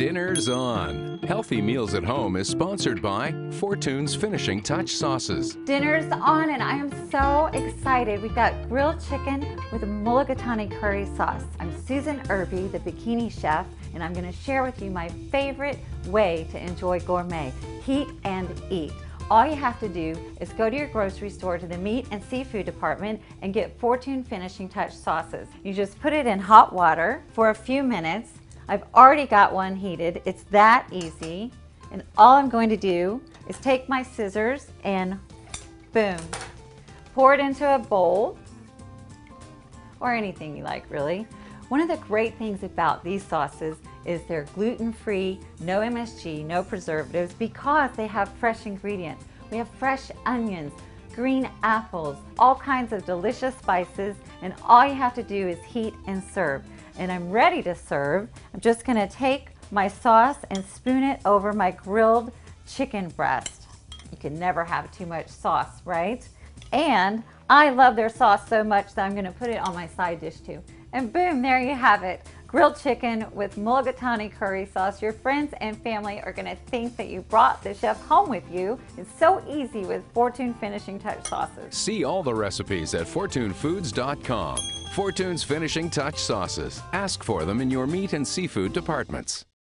Dinner's on. Healthy Meals at Home is sponsored by Fortune's Finishing Touch Sauces. Dinner's on and I am so excited. We've got grilled chicken with a mulligatawny curry sauce. I'm Susan Irby, the bikini chef, and I'm going to share with you my favorite way to enjoy gourmet, heat and eat. All you have to do is go to your grocery store to the meat and seafood department and get Fortune Finishing Touch sauces. You just put it in hot water for a few minutes. I've already got one heated. It's that easy. And all I'm going to do is take my scissors and boom, pour it into a bowl or anything you like, really. One of the great things about these sauces is they're gluten-free, no MSG, no preservatives, because they have fresh ingredients. We have fresh onions, green apples, all kinds of delicious spices, and all you have to do is heat and serve. And I'm ready to serve. I'm just gonna take my sauce and spoon it over my grilled chicken breast. You can never have too much sauce, right? And I love their sauce so much that I'm gonna put it on my side dish too. And boom, there you have it. Grilled chicken with mulligatawny curry sauce. Your friends and family are gonna think that you brought the chef home with you. It's so easy with Fortune Finishing Touch sauces. See all the recipes at fortunefoods.com. Fortune's Finishing Touch Sauces. Ask for them in your meat and seafood departments.